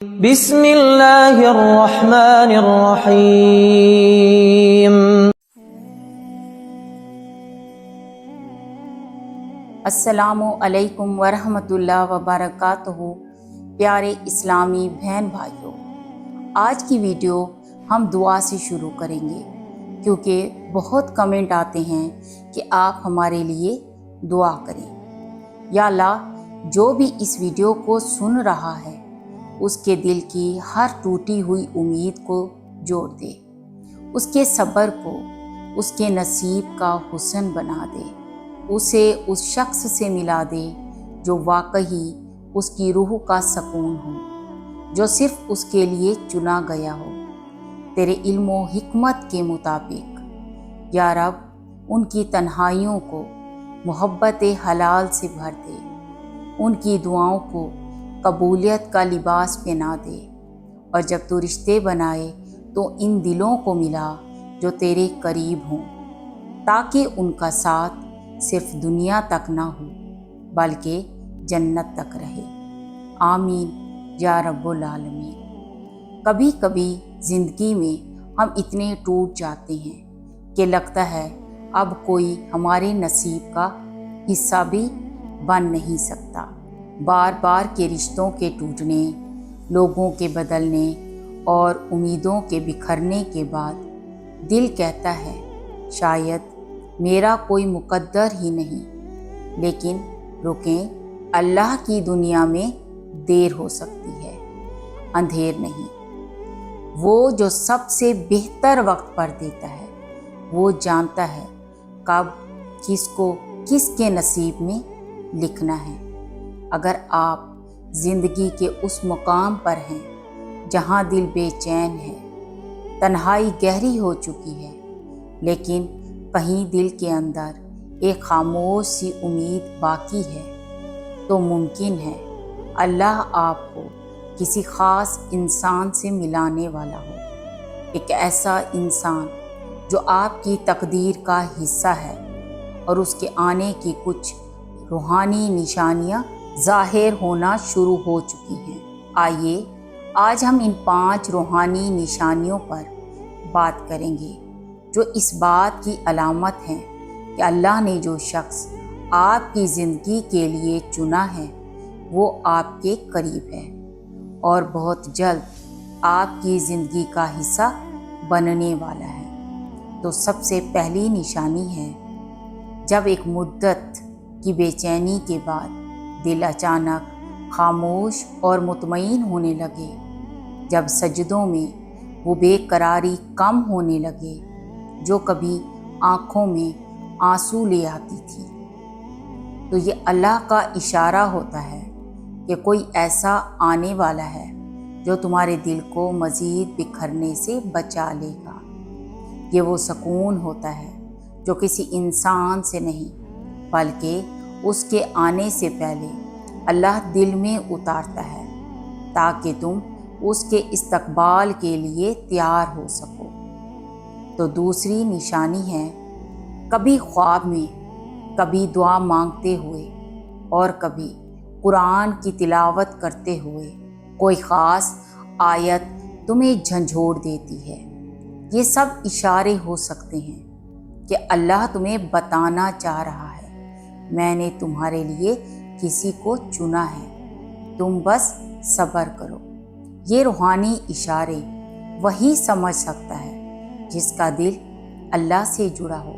بسم اللہ الرحمن الرحیم۔ السلام علیکم ورحمۃ اللہ وبرکاتہ۔ پیارے اسلامی بہن بھائیوں، آج کی ویڈیو ہم دعا سے شروع کریں گے، کیونکہ بہت کمنٹ آتے ہیں کہ آپ ہمارے لیے دعا کریں۔ یا اللہ، جو بھی اس ویڈیو کو سن رہا ہے اس کے دل کی ہر ٹوٹی ہوئی امید کو جوڑ دے، اس کے صبر کو اس کے نصیب کا حسن بنا دے، اسے اس شخص سے ملا دے جو واقعی اس کی روح کا سکون ہو، جو صرف اس کے لیے چنا گیا ہو تیرے علم و حکمت کے مطابق۔ یا رب، ان کی تنہائیوں کو محبت حلال سے بھر دے، ان کی دعاؤں کو قبولیت کا لباس پہنا دے، اور جب تو رشتے بنائے تو ان دلوں کو ملا جو تیرے قریب ہوں، تاکہ ان کا ساتھ صرف دنیا تک نہ ہو بلکہ جنت تک رہے۔ آمین یا رب العالمین۔ کبھی کبھی زندگی میں ہم اتنے ٹوٹ جاتے ہیں کہ لگتا ہے اب کوئی ہمارے نصیب کا حصہ بھی بن نہیں سکتا۔ بار بار کے رشتوں کے ٹوٹنے، لوگوں کے بدلنے اور امیدوں کے بکھرنے کے بعد دل کہتا ہے شاید میرا کوئی مقدر ہی نہیں، لیکن رکیں، اللہ کی دنیا میں دیر ہو سکتی ہے، اندھیر نہیں۔ وہ جو سب سے بہتر وقت پر دیتا ہے، وہ جانتا ہے کب کس کو کس کے نصیب میں لکھنا ہے۔ اگر آپ زندگی کے اس مقام پر ہیں جہاں دل بے چین ہے، تنہائی گہری ہو چکی ہے، لیکن کہیں دل کے اندر ایک خاموش سی امید باقی ہے، تو ممکن ہے اللہ آپ کو کسی خاص انسان سے ملانے والا ہو، ایک ایسا انسان جو آپ کی تقدیر کا حصہ ہے اور اس کے آنے کی کچھ روحانی نشانیاں ظاہر ہونا شروع ہو چکی ہیں۔ آئیے آج ہم ان 5 روحانی نشانیوں پر بات کریں گے جو اس بات کی علامت ہیں کہ اللہ نے جو شخص آپ کی زندگی کے لیے چنا ہے وہ آپ کے قریب ہے اور بہت جلد آپ کی زندگی کا حصہ بننے والا ہے۔ تو سب سے پہلی نشانی ہے جب ایک مدت کی بے چینی کے بعد دل اچانک خاموش اور مطمئن ہونے لگے، جب سجدوں میں وہ بے قراری کم ہونے لگے جو کبھی آنکھوں میں آنسو لے آتی تھی، تو یہ اللہ کا اشارہ ہوتا ہے کہ کوئی ایسا آنے والا ہے جو تمہارے دل کو مزید بکھرنے سے بچا لے گا۔ یہ وہ سکون ہوتا ہے جو کسی انسان سے نہیں بلکہ اس کے آنے سے پہلے اللہ دل میں اتارتا ہے، تاکہ تم اس کے استقبال کے لیے تیار ہو سکو۔ تو دوسری نشانی ہے کبھی خواب میں، کبھی دعا مانگتے ہوئے اور کبھی قرآن کی تلاوت کرتے ہوئے کوئی خاص آیت تمہیں جھنجھوڑ دیتی ہے۔ یہ سب اشارے ہو سکتے ہیں کہ اللہ تمہیں بتانا چاہ رہا ہے میں نے تمہارے لیے کسی کو چنا ہے، تم بس صبر کرو۔ یہ روحانی اشارے وہی سمجھ سکتا ہے جس کا دل اللہ سے جڑا ہو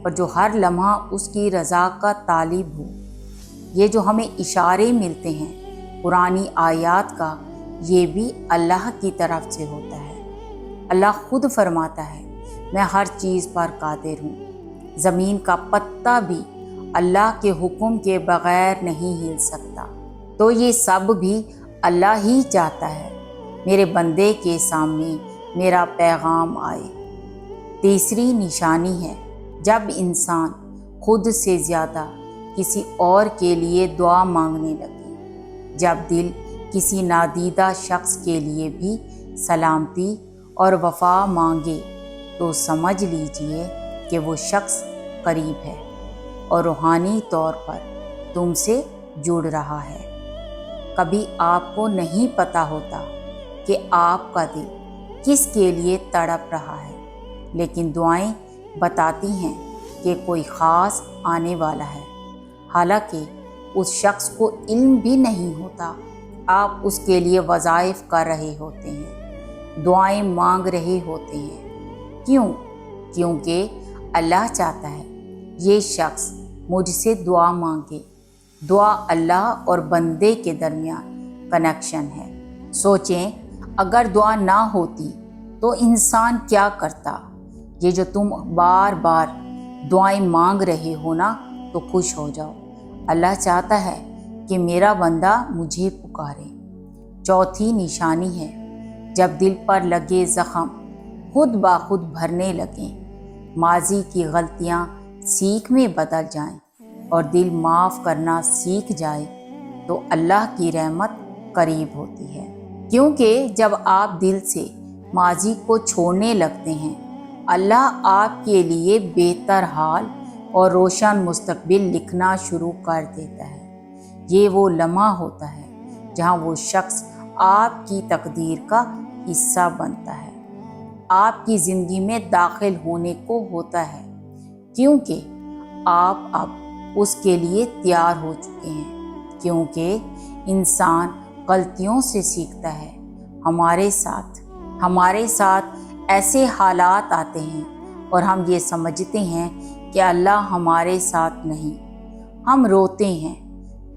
اور جو ہر لمحہ اس کی رضا کا طالب ہو۔ یہ جو ہمیں اشارے ملتے ہیں قرآنی آیات کا، یہ بھی اللہ کی طرف سے ہوتا ہے۔ اللہ خود فرماتا ہے میں ہر چیز پر قادر ہوں، زمین کا پتا بھی اللہ کے حکم کے بغیر نہیں ہل سکتا۔ تو یہ سب بھی اللہ ہی چاہتا ہے میرے بندے کے سامنے میرا پیغام آئے۔ تیسری نشانی ہے جب انسان خود سے زیادہ کسی اور کے لیے دعا مانگنے لگے، جب دل کسی نادیدہ شخص کے لیے بھی سلامتی اور وفا مانگے، تو سمجھ لیجئے کہ وہ شخص قریب ہے اور روحانی طور پر تم سے جڑ رہا ہے۔ کبھی آپ کو نہیں پتہ ہوتا کہ آپ کا دل کس کے لیے تڑپ رہا ہے، لیکن دعائیں بتاتی ہیں کہ کوئی خاص آنے والا ہے، حالانکہ اس شخص کو علم بھی نہیں ہوتا۔ آپ اس کے لیے وظائف کر رہے ہوتے ہیں، دعائیں مانگ رہے ہوتے ہیں۔ کیونکہ اللہ چاہتا ہے یہ شخص مجھ سے دعا مانگے۔ دعا اللہ اور بندے کے درمیان کنیکشن ہے۔ سوچیں، اگر دعا نہ ہوتی تو انسان کیا کرتا؟ یہ جو تم بار بار دعائیں مانگ رہے ہو نا، تو خوش ہو جاؤ۔ اللہ چاہتا ہے کہ میرا بندہ مجھے پکارے۔ چوتھی نشانی ہے جب دل پر لگے زخم خود بخود بھرنے لگیں، ماضی کی غلطیاں سیکھ میں بدل جائیں اور دل معاف کرنا سیکھ جائے، تو اللہ کی رحمت قریب ہوتی ہے۔ کیونکہ جب آپ دل سے ماضی کو چھوڑنے لگتے ہیں، اللہ آپ کے لیے بہتر حال اور روشن مستقبل لکھنا شروع کر دیتا ہے۔ یہ وہ لمحہ ہوتا ہے جہاں وہ شخص آپ کی تقدیر کا حصہ بنتا ہے، آپ کی زندگی میں داخل ہونے کو ہوتا ہے، کیونکہ آپ اب اس کے لیے تیار ہو چکے ہیں۔ کیونکہ انسان غلطیوں سے سیکھتا ہے۔ ہمارے ساتھ ایسے حالات آتے ہیں اور ہم یہ سمجھتے ہیں کہ اللہ ہمارے ساتھ نہیں۔ ہم روتے ہیں،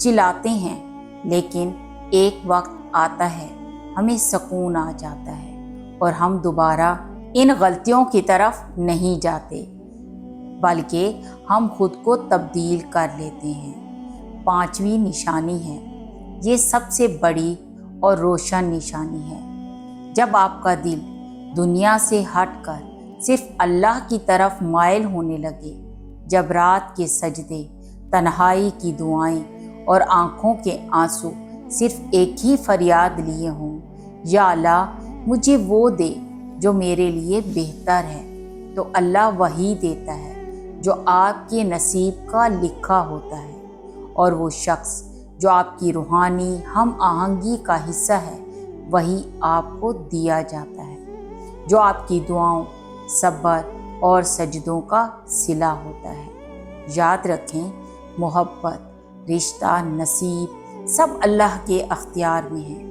چلاتے ہیں، لیکن ایک وقت آتا ہے ہمیں سکون آ جاتا ہے اور ہم دوبارہ ان غلطیوں کی طرف نہیں جاتے، بلکہ ہم خود کو تبدیل کر لیتے ہیں۔ پانچویں نشانی ہے، یہ سب سے بڑی اور روشن نشانی ہے۔ جب آپ کا دل دنیا سے ہٹ کر صرف اللہ کی طرف مائل ہونے لگے، جب رات کے سجدے، تنہائی کی دعائیں اور آنکھوں کے آنسو صرف ایک ہی فریاد لیے ہوں، یا اللہ مجھے وہ دے جو میرے لیے بہتر ہے، تو اللہ وہی دیتا ہے جو آپ کے نصیب کا لکھا ہوتا ہے، اور وہ شخص جو آپ کی روحانی ہم آہنگی کا حصہ ہے، وہی آپ کو دیا جاتا ہے، جو آپ کی دعاؤں، صبر اور سجدوں کا صلہ ہوتا ہے۔ یاد رکھیں، محبت، رشتہ، نصیب سب اللہ کے اختیار میں ہے۔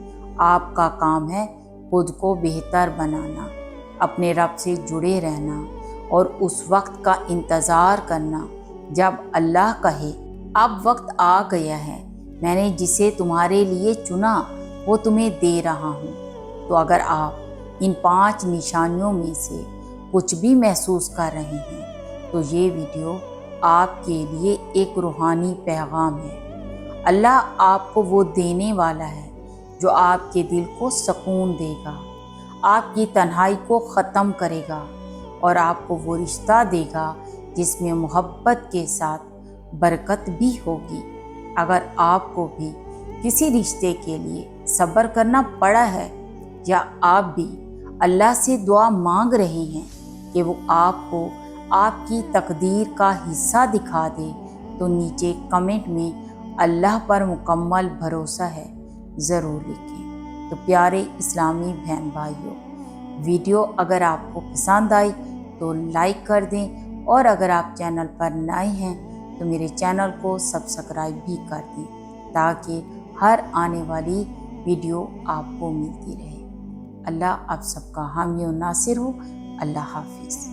آپ کا کام ہے خود کو بہتر بنانا، اپنے رب سے جڑے رہنا اور اس وقت کا انتظار کرنا جب اللہ کہے اب وقت آ گیا ہے، میں نے جسے تمہارے لیے چنا وہ تمہیں دے رہا ہوں۔ تو اگر آپ ان 5 نشانیوں میں سے کچھ بھی محسوس کر رہے ہیں، تو یہ ویڈیو آپ کے لیے ایک روحانی پیغام ہے۔ اللہ آپ کو وہ دینے والا ہے جو آپ کے دل کو سکون دے گا، آپ کی تنہائی کو ختم کرے گا، اور آپ کو وہ رشتہ دے گا جس میں محبت کے ساتھ برکت بھی ہوگی۔ اگر آپ کو بھی کسی رشتے کے لیے صبر کرنا پڑا ہے، یا آپ بھی اللہ سے دعا مانگ رہے ہیں کہ وہ آپ کو آپ کی تقدیر کا حصہ دکھا دے، تو نیچے کمنٹ میں اللہ پر مکمل بھروسہ ہے ضرور لکھیں۔ تو پیارے اسلامی بہن بھائیوں، ویڈیو اگر آپ کو پسند آئی تو لائک کر دیں، اور اگر آپ چینل پر نئے ہیں تو میرے چینل کو سبسکرائب بھی کر دیں، تاکہ ہر آنے والی ویڈیو آپ کو ملتی رہے۔ اللہ آپ سب کا حامی و ناصر ہو۔ اللہ حافظ۔